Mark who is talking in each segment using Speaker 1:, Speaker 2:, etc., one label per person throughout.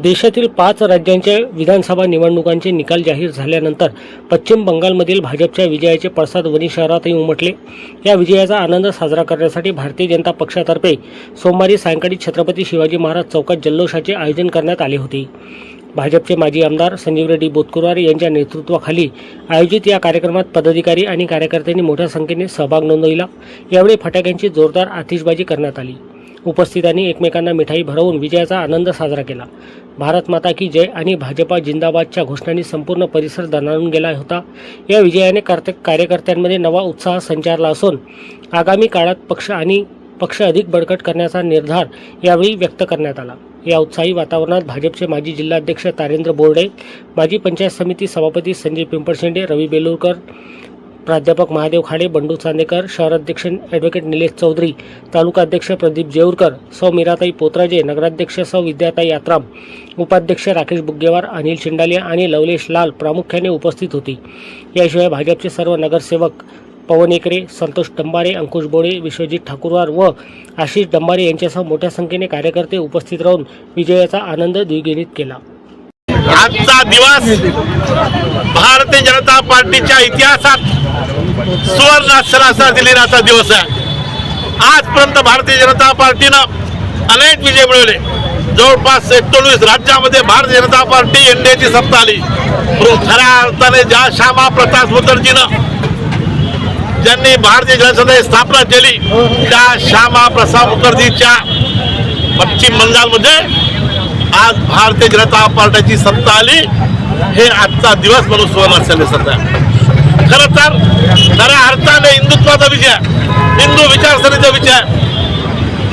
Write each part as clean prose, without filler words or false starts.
Speaker 1: देशातील 5 राज्यांच्या विधानसभा निवडणुकांचे निकाल जाहीर झाल्यानंतर पश्चिम बंगालमधील भाजपच्या विजयाचे पडसाद वणी शहरातही उमटले। या विजयाचा आनंद साजरा करण्यासाठी भारतीय जनता पक्षातर्फे सोमवारी सायंकाळी छत्रपती शिवाजी महाराज चौकात जल्लोषाचे आयोजन करण्यात आले होते। भाजपचे माजी आमदार संजीव रेड्डी बोतकुरवार यांच्या नेतृत्वाखाली आयोजित या कार्यक्रमात पदाधिकारी आणि कार्यकर्त्यांनी मोठ्या संख्येने सहभाग नोंदविला। यावेळी फटाक्यांची जोरदार आतिषबाजी करण्यात आली। उपस्थितांनी एकमेकांना मिठाई भरवून विजयाचा आनंद साजरा केला। भारत माता की जय आणि भाजपा जिंदाबादच्या घोषणांनी संपूर्ण परिसर दणाणून गेला होता। या विजयाने कार्यकर्त्यांमध्ये नवा उत्साह संचारला असून आगामी काळात पक्ष अधिक बळकट करण्याचा निर्धार यावेळी व्यक्त करण्यात आला। या उत्साही वातावरणात भाजपचे माजी जिल्हाध्यक्ष तारेंद्र बोर्डे, माजी पंचायत समिती सभापती संजय पिंपळशेंडे, रवी बेलूरकर, प्राध्यापक महादेव खाडे, बंडू चांदेकर, शहराध्यक्ष ॲडव्होकेट निलेश चौधरी, तालुकाध्यक्ष प्रदीप जेऊरकर, सौ मीराताई पोत्राजे, नगराध्यक्ष सौ विद्याताई यात्राम, उपाध्यक्ष राकेश बुग्गेवार, अनिल शिंडालिया आणि लवलेश लाल प्रामुख्याने उपस्थित होती। याशिवाय भाजपचे सर्व नगरसेवक पवन एकरे, संतोष डंबारे, अंकुश बोडे, विश्वजित ठाकूरवार व आशिष डंबारे यांच्यासह मोठ्या संख्येने कार्यकर्ते उपस्थित राहून विजयाचा आनंद द्विगुणित केला।
Speaker 2: आजचा दिवस भारतीय जनता पार्टीच्या इतिहासात सुवर्ण अक्षराचा दिलेला दिवस आहे। आजपर्यंत भारतीय जनता पार्टीनं अनेक विजय मिळवले। जवळपास 19 राज्यामध्ये भारतीय जनता पार्टी एनडीएची सत्ता आली। खऱ्या अर्थाने ज्या श्यामा प्रसाद मुखर्जीनं ज्यांनी भारतीय जनता पार्टीची स्थापना केली, त्या श्यामा प्रसाद मुखर्जीच्या पश्चिम बंगालमध्ये आज भारतीय जनता पार्टीची सत्ता आली। हे आजचा दिवस म्हणून सुवर्ण अक्षराने सत्ता आहे। खरं तर खऱ्या अर्थाने हिंदुत्वाचा विजय, हिंदू विचारसरणीचा विजय।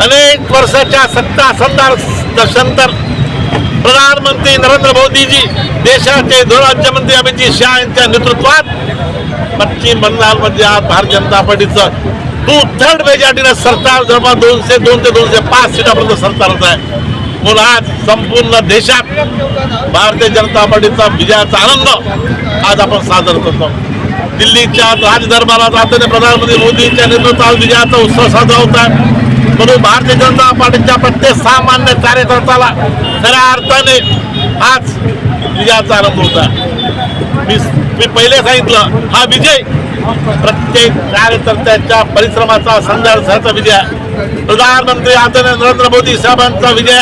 Speaker 2: अनेक वर्षाच्या सत्ता संघर्षानंतर प्रधानमंत्री नरेंद्र मोदीजी, देशाचे गृहराज्यमंत्री अमित शाह यांच्या नेतृत्वात पश्चिम बंगालमध्ये आज भारतीय जनता पार्टीचं 2/3 मेजॉरिटीनं सरकार जवळपास 202 ते 205 सीटापर्यंत सरकारच आहे। म्हणून आज संपूर्ण देशात भारतीय जनता पार्टीचा विजयाचा आनंद आज आपण साजरा करतो। दिल्लीच्या राजदरबारात जाताना प्रधानमंत्री मोदींच्या नेतृत्वात विजयाचा उत्सव साजरा होत आहे। म्हणून भारतीय जनता पार्टीच्या प्रत्येक सामान्य कार्यकर्त्याला खऱ्या अर्थाने आज विजयाचा आनंद होत आहे। मी पहिले सांगितलं, हा विजय प्रत्येक कार्यकर्त्याच्या परिश्रमाचा संघर्षाचा विजय आहे। प्रधानमंत्री आदरणीय नरेंद्र मोदी साहेबांचा विजय,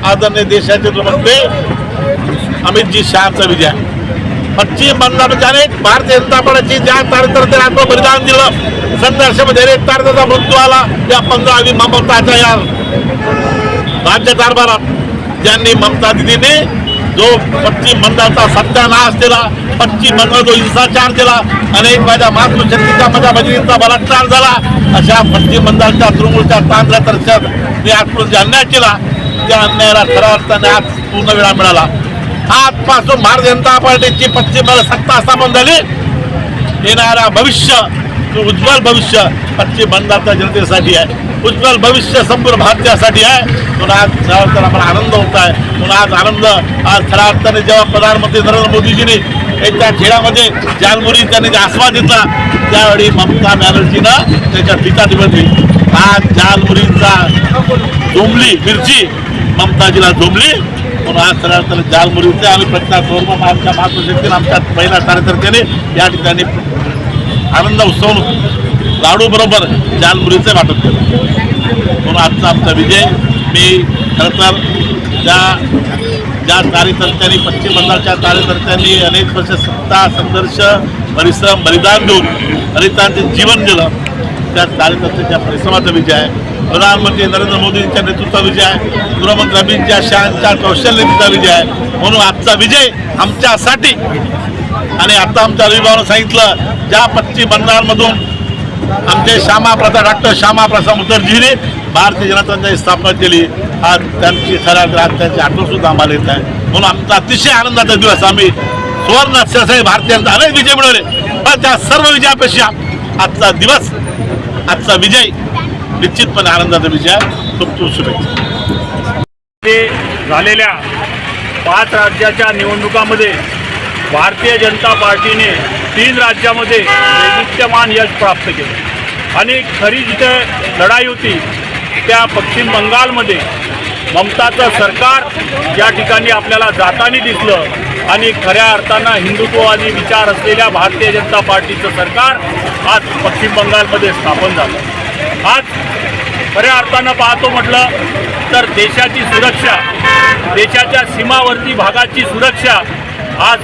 Speaker 2: आदरणीय देशाचे गृहमंत्री अमित शहाचा विजय। पश्चिम बंगालमध्ये अनेक भारतीय जनता पार्टीची ज्या कार्यकर्त्यांनी आत्मबलिदान दिलं, संघर्षामध्ये अनेक कार्यकर्त्याचा मृत्यू आला। या 15वी ममताच्या या राज्य कारभारात ज्यांनी ममता दिदीने जो पश्चिम बंगालचा सत्यानाश केला, पश्चिम बंगाल जो हिंसाचार केला, अनेक माझ्या मातृशक्तीचा माझ्या भगिनींचा बलात्कार झाला, अशा पश्चिम बंगालच्या तृणमूलच्या तांत्र्यातर्फे मी आजपर्यंत अन्याय केला, त्या अन्यायाला खऱ्या अर्थाने आज पूर्ण वेळा मिळाला। आजपासून भारतीय जनता पार्टीची पश्चिम बंगाल सत्ता स्थापन झाली। येणारा भविष्य, उज्ज्वल भविष्य पश्चिम बंगालच्या जनतेसाठी आहे, उज्ज्वल भविष्य संपूर्ण भारतासाठी आहे। म्हणून आज खऱ्या अर्थाने आम्हाला आनंद होत आहे। म्हणून आज आनंद, आज खऱ्या अर्थाने जेव्हा प्रधानमंत्री नरेंद्र मोदीजींनी त्या खेळामध्ये जालमुरी त्यांनी जे आस्वाद घेतला, त्यावेळी ममता बॅनर्जीनं त्याच्या टीका निवडली। आज जालमुरीचा जोमली मिरची ममताजीला जोमली। म्हणून आज खऱ्या अर्थाने जालमुरीचे आम्ही प्रत्येक स्वरूपात आमच्या मातृशक्तीने आमच्या महिला कार्यकर्त्याने या ठिकाणी आनंद उत्सव लाडू बरोबर जालमुरीचे वाटप केलं। म्हणून आजचा आमचा विजय, मी खरं तर ज्या कार्यकर्त्यांनी पश्चिम बंगालच्या कार्यकर्त्यांनी अनेक वर्ष सत्ता संघर्ष परिश्रम बलिदान देऊन अनेकांचे जीवन दिलं, त्या कार्यकर्त्यांच्या परिश्रमाचा विजय आहे। प्रधानमंत्री नरेंद्र मोदींच्या नेतृत्वाचा विजय आहे, गृहमंत्री अमित शहांच्या कौशल्यतेचा विजय आहे। म्हणून आजचा विजय आमच्यासाठी, आणि आता आमच्या रविभावानं सांगितलं, ज्या पश्चिम बंगालमधून आमचे डॉक्टर श्यामा प्रसाद मुखर्जीने भारतीय जनता पार्टीची स्थापना केली, आज त्यांची खऱ्या त्यांची आठवण सुद्धा आम्हाला येत आहे। म्हणून आमचा अतिशय आनंदाचा दिवस, आम्ही सुवर्ण अक्षराने भारतीय जनता अनेक विजय मिळवले, पण त्या सर्व विजयापेक्षा आजचा दिवस, आजचा विजय निश्चितपणे आनंदाचा विजय। खूप खूप शुभेच्छा।
Speaker 3: झालेल्या 5 राज्याच्या निवडणुकांमध्ये भारतीय जनता पार्टीने 3 राज्यामध्ये वैविध्यमान यश प्राप्त केले आणि खरी जिथे लढाई होती त्या पश्चिम बंगालमध्ये ममताचं सरकार या ठिकाणी आपल्याला जाताना दिसलं आणि खऱ्या अर्थानं हिंदुत्ववादी विचार असलेल्या भारतीय जनता पार्टीचं सरकार आज पश्चिम बंगालमध्ये स्थापन झालं. आज खऱ्या अर्थानं पाहतो म्हटलं तर देशाची सुरक्षा, देशाच्या सीमावर्ती भागाची सुरक्षा आज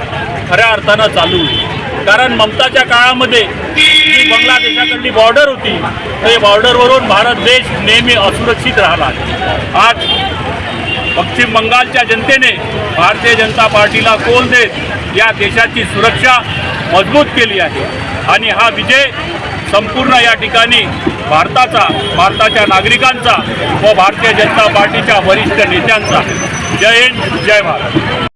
Speaker 3: खऱ्या अर्थानं चालू आहे. कारण ममताच्या काळामध्ये जी बांगलादेशाकडली बॉर्डर होती ते बॉर्डरवरून भारत देश नेहमी असुरक्षित राहिला. आज पश्चिम बंगालच्या जनतेने भारतीय जनता पार्टीला कौल देत या देशाची सुरक्षा मजबूत केली आहे आणि हा विजय संपूर्ण या ठिकाणी भारताच्या नागरिकांचा व भारतीय जनता पार्टीच्या वरिष्ठ नेत्यांचा. जय हिंद, जय भारत.